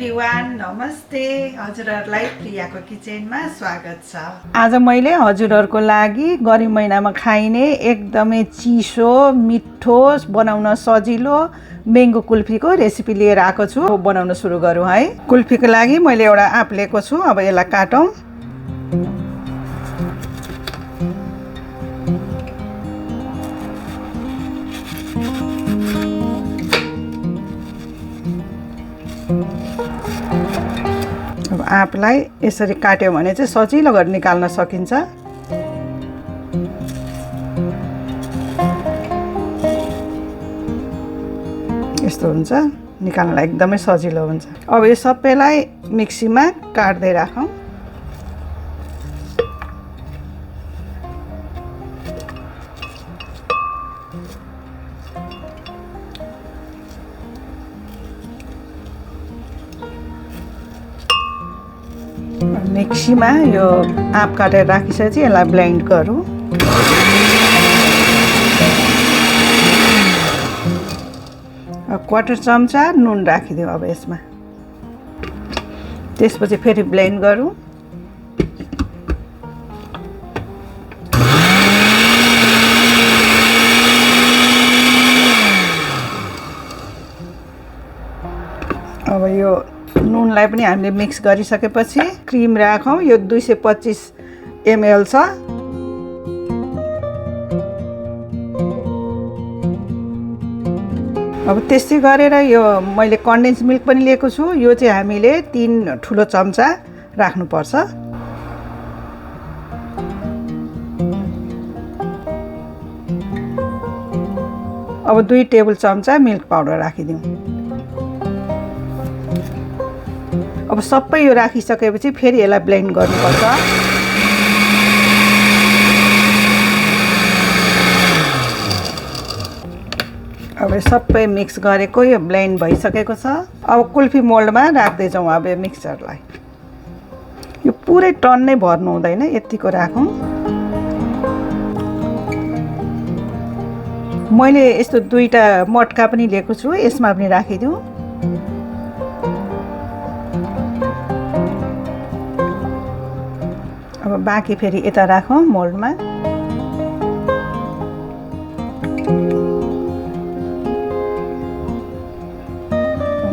Everyone नमस्ते हजुरहरुलाई प्रियाको किचनमा स्वागत छ। आज मैले हजुरहरुको लागि गर्मी महिनामा खाइने एकदमै चिसो मिठो बनाउन सजिलो मैंगो कुल्फीको रेसिपी लिएर आएको छु। बनाउन सुरु गरौँ है। कुल्फीको लागि मैले एउटा आँप लिएको छु। अब यसलाई काटौँ। अब आँपलाई यसरी काट्यो भने चाहिँ सजिलो गरी निकाल्न सकिन्छ। यस्तो हुन्छ, निकाल्नलाई एकदमै सजिलो हुन्छ। अब यो सबैलाई मिक्सीमा काट्दै राखौँ। मिक्सीमा यो आँप काटेर राखिसकेपछि यसलाई ब्लेन्ड गरौँ। क्वार्टर चम्चा नुन राखिदिउँ अब यसमा। त्यसपछि फेरि ब्लेन्ड गरौँ। अब यो नुनलाई पनि हामीले मिक्स गरिसकेपछि क्रिम राखौँ। यो 225 ml छ। अब त्यस्तै गरेर यो मैले कन्डेन्स मिल्क पनि लिएको छु। यो चाहिँ हामीले 3 ठुलो चम्चा राख्नुपर्छ। अब 2 टेबल चम्चा मिल्क पाउडर राखिदिउँ। अब सबै यो राखिसकेपछि फेरि यसलाई ब्लेन्ड गर्नुपर्छ। अब सबै मिक्स गरेको यो ब्लेन्ड भइसकेको छ। अब कुल्फी मोल्डमा राख्दै जाउँ। अब यो मिक्सचरलाई यो पुरै टन नै भर्नु हुँदैन, यतिको राखौँ। मैले यस्तो 2टा मटका पनि लिएको छु, यसमा पनि राखिदिउँ। अब बाँकी फेरि यता राखौँ मोल्डमा।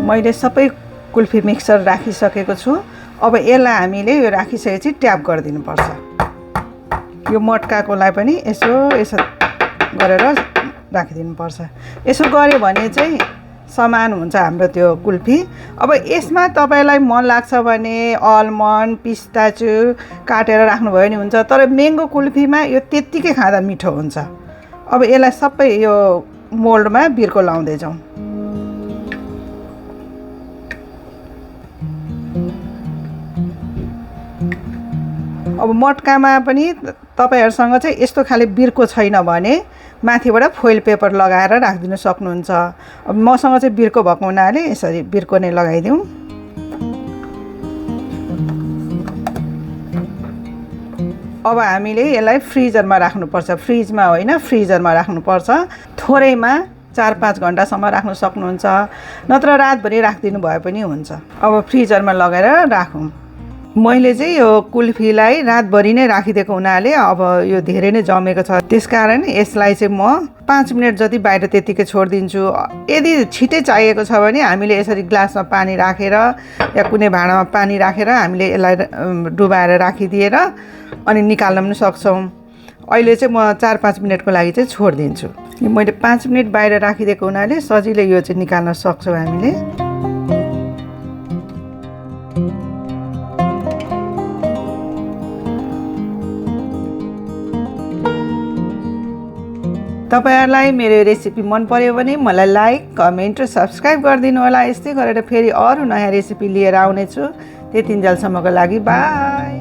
मैले सबै कुल्फी मिक्सर राखिसकेको छु। अब यसलाई हामीले यो राखिसकेपछि ट्याप गरिदिनुपर्छ। यो मटकाकोलाई पनि यसो गरेर राखिदिनुपर्छ। यसो गऱ्यो भने चाहिँ समान हुन्छ हाम्रो त्यो कुल्फी। अब यसमा तपाईलाई मन लाग्छ भने अलमन्ड पिस्ताचु काटेर राख्नुभयो भने हुन्छ, तर मैंगो कुल्फीमा यो त्यत्तिकै खाँदा मिठो हुन्छ। अब यसलाई सबै यो मोल्डमा बिर्को लाउँदै जाउँ। अब मटकामा पनि तपाईहरुसँग चाहिँ यस्तो खाले बिर्को छैन भने माथिबाट फोइल पेपर लगाएर राखिदिन सक्नुहुन्छ। अब मसँग चाहिँ बिर्को भएको हुनाले यसरी बिर्को नै लगाइदिउँ। अब हामीले यसलाई फ्रिजरमा राख्नुपर्छ। फ्रिजमा होइन, फ्रिजरमा राख्नुपर्छ। थोरैमा 4-5 घण्टासम्म राख्न सक्नुहुन्छ, नत्र रातभरि राखिदिनु भए पनि हुन्छ। अब फ्रिजरमा लगाएर राखौँ। मैले चाहिँ यो कुल्फीलाई रातभरि नै राखिदिएको हुनाले अब यो धेरै नै जमेको छ। त्यसकारण यसलाई चाहिँ म 5 मिनेट जति बाहिर त्यतिकै छोडिदिन्छु। यदि छिटै चाहिएको छ भने हामीले यसरी ग्लासमा पानी राखेर या कुनै भाँडामा पानी राखेर हामीले यसलाई डुबाएर राखिदिएर अनि निकाल्न पनि सक्छौँ। अहिले चाहिँ म 4-5 मिनेटको लागि चाहिँ छोडिदिन्छु। यो मैले 5 मिनेट बाहिर राखिदिएको हुनाले सजिलै यो चाहिँ निकाल्न सक्छौँ हामीले। तपाईहरुलाई मेरो रेसिपी मन पर्यो भने मलाई लाइक कमेन्ट र सब्स्क्राइब गरिदिनु होला। यस्तै गरेर फेरि अरू नयाँ रेसिपी लिएर आउने छु। त्यतिन्जेलसम्मको लागि बाई।